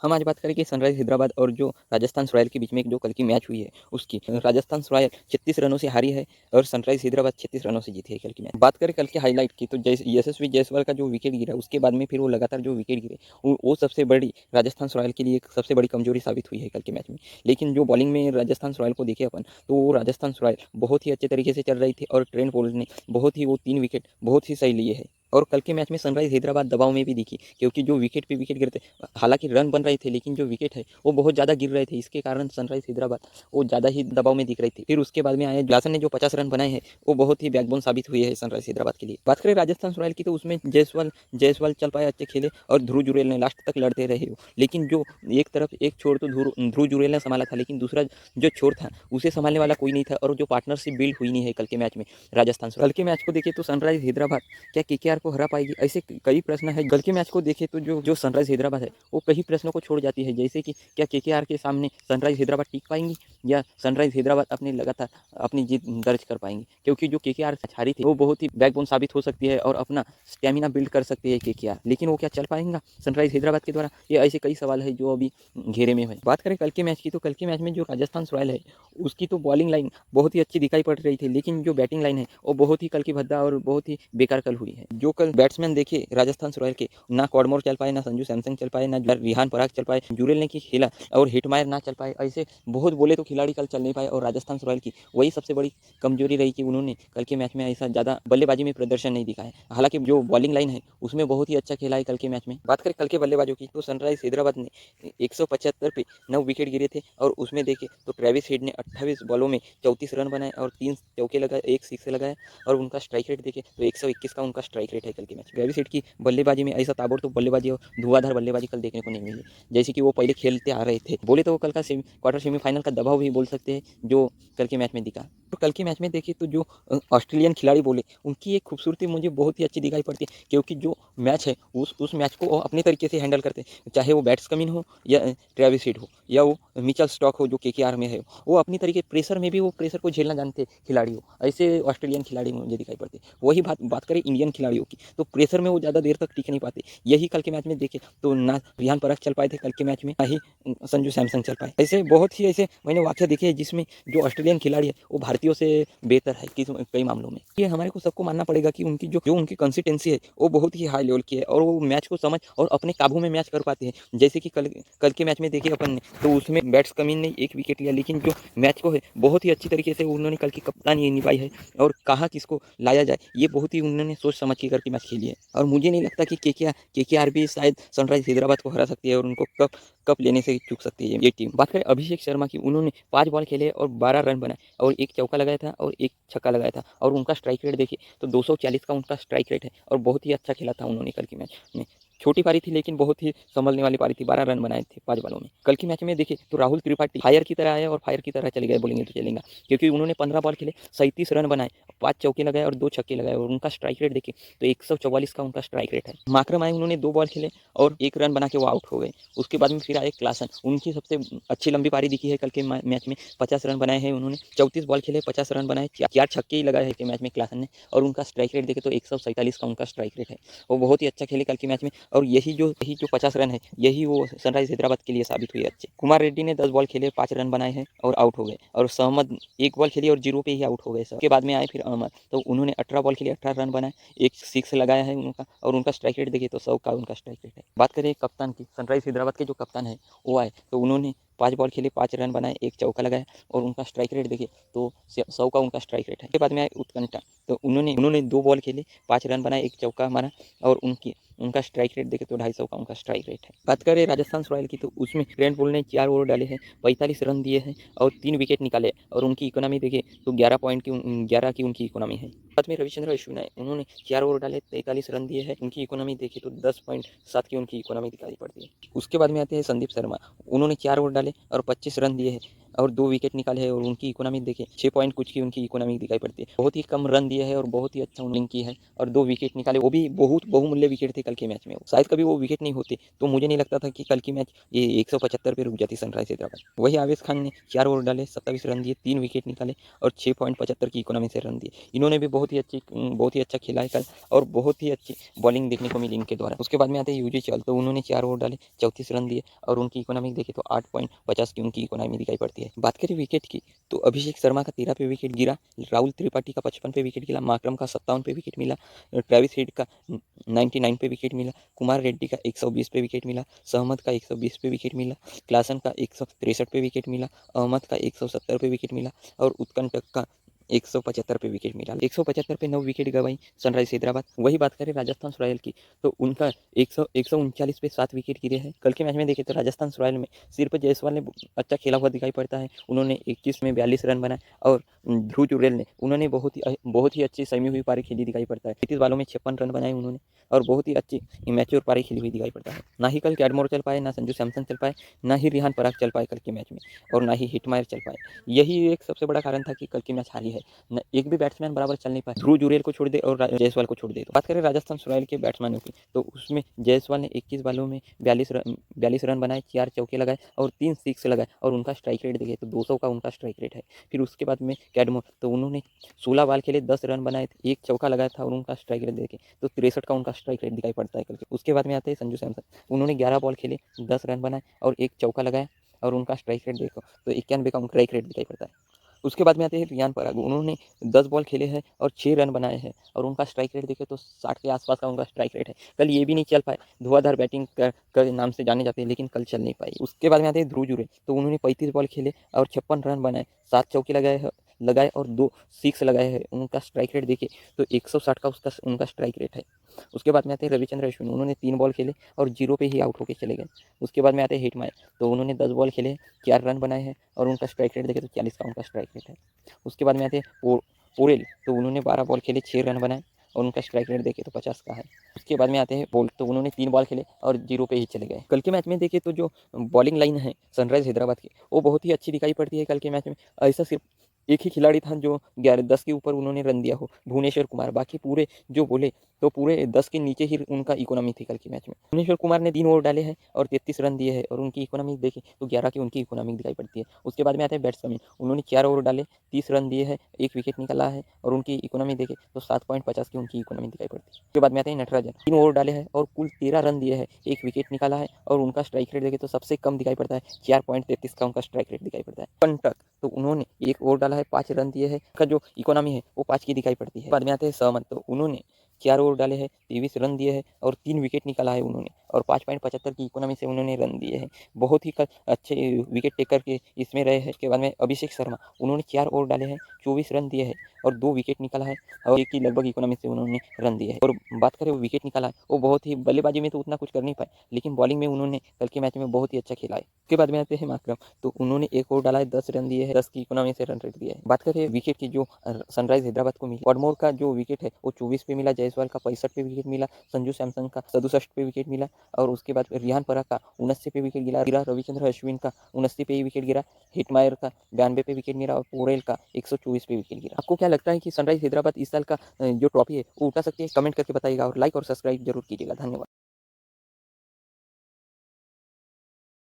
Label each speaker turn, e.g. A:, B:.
A: हम आज बात करेंगे सनराइज़ हैदराबाद और जो राजस्थान रॉयल के बीच में जो कल की मैच हुई है उसकी। राजस्थान रॉयल 36 रनों से हारी है और सनराइज़ हैदराबाद 36 रनों से जीती है कल की मैच। बात करें कल के हाईलाइट की तो यशस्वी जायसवाल का जो विकेट गिरा उसके बाद में फिर वो लगातार जो विकेट गिरे वो सबसे बड़ी राजस्थान रॉयल के लिए एक सबसे बड़ी कमजोरी साबित हुई है कल के मैच में। लेकिन जो बॉलिंग में राजस्थान रॉयल को देखे अपन तो वो राजस्थान रॉयल बहुत ही अच्छे तरीके से चल रही थी और ट्रेंट बोल्ट ने बहुत ही वो 3 विकेट बहुत ही सही लिए है। और कल के मैच में सनराइज़ हैदराबाद दबाव में भी दिखी क्योंकि जो विकेट पे विकेट गिरते हालांकि रन बन रहे थे लेकिन जो विकेट है वो बहुत ज़्यादा गिर रहे थे, इसके कारण सनराइज़ हैदराबाद वो ज़्यादा ही दबाव में दिख रही थी। फिर उसके बाद में आए ग्लासन ने जो 50 रन बनाए हैं वो बहुत ही बैकबोन साबित हुए है सनराइज़ हैदराबाद के लिए। बात करें राजस्थान रॉयल की तो उसमें जायसवाल चल पाए, अच्छे खेले और ध्रुव जुरैल ने लास्ट तक लड़ते रहे हो। लेकिन जो एक तरफ एक छोर तो ध्रुव जुरैल ने संभाला था लेकिन दूसरा जो छोर था उसे संभालने वाला कोई नहीं था और जो पार्टनरशिप बिल्ड हुई नहीं है कल के मैच में राजस्थान से। कल के मैच को देखे तो सनराइज़ हैदराबाद क्या केकेआर को हरा पाएगी, ऐसे कई प्रश्न है। कल के मैच को देखे तो जो सनराइज़ हैदराबाद है वो कई प्रश्नों को छोड़ जाती है, जैसे कि क्या केकेआर के सामने सनराइज़ हैदराबाद टिक पाएंगी या सनराइज़ हैदराबाद अपने लगातार अपनी जीत दर्ज कर पाएंगी। क्योंकि जो केकेआर हारी थी वो बहुत ही बैकबोन साबित हो सकती है और अपना स्टेमिना बिल्ड कर सकती है केकेआर, लेकिन वो क्या चल पाएंगा सनराइज़ हैदराबाद के द्वारा, ये ऐसे कई सवाल है जो अभी घेरे में है। बात करें कल के मैच की तो कल के मैच में जो राजस्थान रॉयल है उसकी तो बॉलिंग लाइन बहुत ही अच्छी दिखाई पड़ रही थी, लेकिन जो बैटिंग लाइन है वो बहुत ही कल की भद्दा और बहुत ही बेकार कल हुई है। जो कल बैट्समैन देखे राजस्थान रॉयल के, ना कॉडमोर चल पाए, ना संजू सैमसन चल पाए, ना रिहान पराग चल पाए, जुरेल ने की खेला और हिटमायर ना चल पाए, ऐसे बहुत बोले तो खिलाड़ी कल चल नहीं पाए। और राजस्थान रॉयल की वही सबसे बड़ी कमजोरी रही कि उन्होंने कल के मैच में ऐसा ज़्यादा बल्लेबाजी में प्रदर्शन नहीं दिखाया। हालांकि जो बॉलिंग लाइन है उसमें बहुत ही अच्छा खेला है कल के मैच में। बात करें कल के बल्लेबाजों की तो सनराइज़ हैदराबाद ने 175 पे 9 विकेट गिरे थे और उसमें देखे तो ट्रेविस हेड ने 28 बॉलों में 34 रन बनाए और 3 चौके लगाए, 1 सिक्स लगाया और उनका स्ट्राइक रेट देखे तो 121 का उनका स्ट्राइक रेट है कल के मैच। ट्रेविस हेड की बल्लेबाजी में ऐसा ताबड़तोड़ बल्लेबाजी और धुआंधार बल्लेबाजी कल देखने को नहीं मिली, जैसे कि वो पहले खेलते आ रहे थे। बोले तो वो कल का क्वार्टर सेमीफाइनल का दबाव भी बोल सकते हैं जो कल के मैच में दिखा। तो कल के मैच में देखिए तो जो ऑस्ट्रेलियन खिलाड़ी बोले उनकी एक खूबसूरती मुझे बहुत ही अच्छी दिखाई पड़ती है, क्योंकि जो मैच है उस मैच को वो अपने तरीके से हैंडल करते हैं, चाहे वो बैट्स कमिन हो या ट्रेविस हेड हो या वो मिचेल स्टॉक हो जो केकेआर में है, वो अपनी तरीके प्रेशर में भी वो प्रेशर को झेलना जानते खिलाड़ी हो, ऐसे ऑस्ट्रेलियन खिलाड़ी मुझे दिखाई पड़ते। वही बात करें इंडियन खिलाड़ियों की तो प्रेशर में वो ज़्यादा देर तक टिक नहीं पाते। यही कल के मैच में देखे तो ना रिहान पराग चल पाए थे कल के मैच में, ना ही संजू सैमसन चल पाए। ऐसे बहुत ही ऐसे मैंने वाक़या देखे हैं जिसमें जो ऑस्ट्रेलियन खिलाड़ी है वो भारतीयों से बेहतर है कई मामलों में। ये हमारे को सबको मानना पड़ेगा कि उनकी जो उनकी कंसिस्टेंसी है वो बहुत ही हाई लेवल की है और वो मैच को समझ और अपने काबू में मैच कर पाते हैं। जैसे कि कल के मैच में देखिए अपन ने तो उसमें बैट्स कमीन ने 1 विकेट लिया, लेकिन जो मैच को है बहुत ही अच्छी तरीके से उन्होंने कल की कप्तानी निभाई है और कहाँ किसको लाया जाए ये बहुत ही उन्होंने सोच समझ के करके मैच खेली है। और मुझे नहीं लगता कि केकेआर भी शायद सनराइज़ हैदराबाद को हरा सकती है और उनको कप लेने से चूक सकती है ये टीम। बात करें अभिषेक शर्मा की, उन्होंने 5 बॉल खेले और 12 रन बनाए और 1 चौका लगाया था और 1 छक्का लगाया था और उनका स्ट्राइक रेट देखिए तो 240 का उनका स्ट्राइक रेट है और बहुत ही अच्छा खेला था उन्होंने कल के मैच में। छोटी पारी थी लेकिन बहुत ही संभलने वाली पारी थी, 12 रन बनाए थे 5 बॉलों में। कल की मैच में देखिए तो राहुल त्रिपाठी फायर की तरह आए और फायर की तरह चले गए, बोलेंगे तो चलेगा, क्योंकि उन्होंने 15 बॉल खेले, 37 रन बनाए, 5 चौके लगाए और 2 छक्के लगाए और उनका स्ट्राइक रेट देखिए तो 144 का उनका स्ट्राइक रेट है। माकरम आए, उन्होंने 2 बॉल खेले और 1 रन बना के वो आउट हो गए। उसके बाद में फिर आए क्लासन, उनकी सबसे अच्छी लंबी पारी दिखी है कल के मैच में, 50 रन बनाए हैं उन्होंने, 34 बॉल खेले, 50 रन बनाए, 4 छक्के ही लगाए हैं मैच में क्लासन ने और उनका स्ट्राइक रेट देखे तो 147 का उनका स्ट्राइक रेट है। वो बहुत ही अच्छा खेले कल के मैच में और यही जो 50 रन है यही वो सनराइज़ हैदराबाद के लिए साबित हुई अच्छे। कुमार रेड्डी ने 10 बॉल खेले, 5 रन बनाए हैं और आउट हो गए और सहमद 1 बॉल खेली और 0 पे ही आउट हो गए। उसके बाद में आए फिर अहमद, तो उन्होंने 18 बॉल खेले, 18 रन बनाए, 1 सिक्स लगाया है उनका और उनका स्ट्राइक रेट देखिए तो 100 का उनका स्ट्राइक रेट है। बात करें कप्तान की, सनराइज़ हैदराबाद के जो कप्तान है वो आए तो उन्होंने 5 बॉल खेले, 5 रन बनाए, 1 चौका लगाया और उनका स्ट्राइक रेट देखिए तो 100 का उनका स्ट्राइक रेट है। उसके बाद में आए उत्कंठा, तो उन्होंने 2 बॉल खेले, 5 रन बनाए, 1 चौका मारा और उनका स्ट्राइक रेट देखे तो 250 का उनका स्ट्राइक रेट है। बात करें राजस्थान रॉयल की तो उसमें ट्रेंट बोल्ट ने 4 ओवर डाले हैं, 45 रन दिए हैं और 3 विकेट निकाले और उनकी इकोनॉमी देखे तो 11 की उनकी इकोनॉमी है। बाद में रविचंद्र अश्विन आए, उन्होंने 4 ओवर डाले, 43 रन दिए हैं, उनकी इकोनॉमी देखे तो 10.7 की उनकी इकोनॉमी दिखाई पड़ती है। उसके बाद में आते हैं संदीप शर्मा, उन्होंने 4 ओवर डाले और 25 रन दिए हैं और 2 विकेट निकाले हैं और उनकी इकोनॉमी देखिए 6 पॉइंट कुछ की उनकी इकोनॉमी दिखाई पड़ती है। बहुत ही कम रन दिए हैं और बहुत ही अच्छा उन्होंने की है और 2 विकेट निकाले, वो भी बहुत बहुमूल्य विकेट थे कल के मैच में। शायद कभी वो विकेट नहीं होते तो मुझे नहीं लगता था कि कल की मैच ये 175 पे रुक जाती सनराइज हैदराबाद। वही आवेश खान ने 4 ओवर डाले, 27 रन दिए, 3 विकेट निकाले और 6.75 की इकोनॉमी से रन दिए। इन्होंने भी बहुत ही अच्छा खेला है कल और बहुत ही अच्छी बॉलिंग देखने को मिली इनके द्वारा। उसके बाद में आते हैं यूजी चहल, तो उन्होंने 4 ओवर डाले, 34 रन दिए और उनकी इकोनॉमी देखे तो 8.50 की उनकी इकोनॉमी दिखाई पड़ती है। बात करें विकेट की तो अभिषेक शर्मा का 13 पे विकेट गिरा, राहुल त्रिपाठी का 55 पे विकेट गिरा, माकरम का 57 पे विकेट मिला, ट्रेविस हेड का 99 पे विकेट मिला, कुमार रेड्डी का 120 पे विकेट मिला, सहमद का 120 पे विकेट मिला, क्लासन का 163 पे विकेट मिला, अहमद का 170 पे विकेट मिला और उत्कंठक का 175 पे विकेट मिला। 175 पे 9 विकेट गंवाई सनराइज हैदराबाद। वही बात करें राजस्थान रॉयल की तो उनका 139 पे 7 विकेट गिरे हैं। कल के मैच में देखे तो राजस्थान रॉयल में सिर्फ जायसवाल ने अच्छा खेला हुआ दिखाई पड़ता है। उन्होंने 21 में 42 रन बनाए और ध्रुव जुरेल ने उन्होंने बहुत ही अच्छी समी हुई पारी खेली दिखाई पड़ता है। 33 बालों में 56 रन बनाए उन्होंने और बहुत ही अच्छी मैच्योर पारी खेली हुई दिखाई पड़ता है। ना ही कल कैडमोर चल पाए, ना संजू सैमसन चल पाए, ना ही रिहान पराग चल पाए कल के मैच में और ना ही हिटमायर चल पाए। यही एक सबसे बड़ा कारण था कि कल की मैच हारी है। एक भी बैट्समैन बराबर चल नहीं पाए, ध्रुव जुरेल को छोड़ दे और जायसवाल को छोड़ दे। तो बात करें राजस्थान रॉयल के बैट्समैनों की तो उसमें जायसवाल ने 21 बालों में 42 रन बनाए, 4 चौके लगाए और 3 सिक्स लगाए और उनका स्ट्राइक रेट देखिए तो 200 का उनका स्ट्राइक रेट है। फिर उसके बाद में कैडमोर तो उन्होंने 16 बाल खेले, 10 रन बनाए थे, 1 चौका लगाया था और उनका स्ट्राइक रेट देखे तो 63 का उनका स्ट्राइक रेट दिखाई पड़ता है कल के। उसके बाद में आते हैं संजू सैमसन, उन्होंने 11 बॉल खेले, 10 रन बनाए और 1 चौका लगाया और उनका स्ट्राइक रेट देखो तो 91 का उनका स्ट्राइक रेट दिखाई पड़ता है। उसके बाद में आते हैं रियान पराग, उन्होंने 10 बॉल खेले हैं और 6 रन बनाए हैं और उनका स्ट्राइक रेट देखे तो 60 के आसपास का उनका स्ट्राइक रेट है। कल ये भी नहीं चल पाए, धुआंधार बैटिंग कर नाम से जाने जाते हैं लेकिन कल चल नहीं पाई। उसके बाद में आते हैं ध्रुव जुरेल, तो उन्होंने 35 बॉल खेले और 56 रन बनाए, 7 चौके लगाए और 2 सिक्स लगाए हैं। उनका स्ट्राइक रेट देखिए तो 160 का उनका स्ट्राइक रेट है। उसके बाद में आते हैं रविचंद्र अश्विन, उन्होंने 3 बॉल खेले और 0 पे ही आउट होकर चले गए। उसके बाद में आते हैं हिटमायर, तो उन्होंने 10 बॉल खेले, 4 रन बनाए हैं और उनका स्ट्राइक रेट देखे तो 40 का उनका स्ट्राइक रेट है। उसके बाद में आते हैं पोरेल, तो उन्होंने 12 बॉल खेले, 6 रन बनाए और उनका स्ट्राइक रेट देखे तो 50 का है। उसके बाद में आते हैं बोल्ट, तो उन्होंने 3 बॉल खेले और 0 पे ही चले गए। कल के मैच में देखिए तो जो बॉलिंग लाइन है सनराइज हैदराबाद की वो बहुत ही अच्छी दिखाई पड़ती है कल के मैच में। ऐसा सिर्फ एक ही खिलाड़ी था जो 11-10 के ऊपर उन्होंने रन दिया हो, भुवनेश्वर कुमार। बाकी पूरे जो बोले तो पूरे 10 के नीचे ही उनका इकोनॉमी थी कल के मैच में। भुवनेश्वर कुमार ने 3 ओवर डाले हैं और 33 रन दिए हैं और उनकी इकोनॉमी देखें तो 11 की उनकी इकोनॉमी दिखाई पड़ती है। उसके बाद में आते हैं बैट्समैन, उन्होंने 4 ओवर डाले, 30 रन दिए हैं, 1 विकेट निकाला है और उनकी इकोनॉमी देखें तो 7.50 की उनकी इकोनॉमी दिखाई पड़ती है। उसके बाद में आते हैं नटराजन, 3 ओवर डाले हैं और कुल 13 रन दिए हैं, 1 विकेट निकाला है और उनका स्ट्राइक रेट देखें तो सबसे कम दिखाई पड़ता है, 4.33 का उनका स्ट्राइक रेट दिखाई पड़ता है। कंटक, तो उन्होंने 1 ओवर डाला है, 5 रन दिए हैं, का जो इकोनॉमी है वो 5 की दिखाई पड़ती है। बाद में आते हैं सहमत, तो उन्होंने 4 ओवर डाले हैं, 23 रन दिए हैं और 3 विकेट निकाला है उन्होंने और 5.75 की इकोनॉमी से उन्होंने रन दिए हैं। बहुत ही अच्छे विकेट टेकर के इसमें रहे हैं। उसके बाद में अभिषेक शर्मा, उन्होंने 4 ओवर डाले हैं, 24 रन दिए हैं और 2 विकेट निकाला है और 1 की लगभग इकोनॉमी से उन्होंने रन दिए हैं। और बात करें वो विकेट निकाला है, वो बहुत ही बल्लेबाजी में तो उतना कुछ कर नहीं पाए लेकिन बॉलिंग में उन्होंने कल के मैच में बहुत ही अच्छा खेला है। उसके बाद में आते हैं माकरम, तो उन्होंने 1 ओवर डाला है, 10 रन दिए हैं, 10 की इकोनॉमी से रन रेट दिया है। बात करें विकेट की जो सनराइज हैदराबाद को मिली, वडमोर का जो विकेट है वो 24 पे मिला, जायसवाल का 65 पे विकेट मिला, संजू सैमसन का 67 पे विकेट मिला और उसके बाद रिहान पराग का 79 पे विकेट गिरा, रविचंद्र अश्विन का 79 पे ही विकेट गिरा, हिटमायर का 92 पे विकेट गिरा और पोरेल का 124 पे विकेट गिरा। आपको क्या लगता है कि सनराइज हैदराबाद इस साल का जो ट्रॉफी है वो उठा सकती है? कमेंट करके बताइएगा और लाइक और सब्सक्राइब जरूर कीजिएगा। धन्यवाद।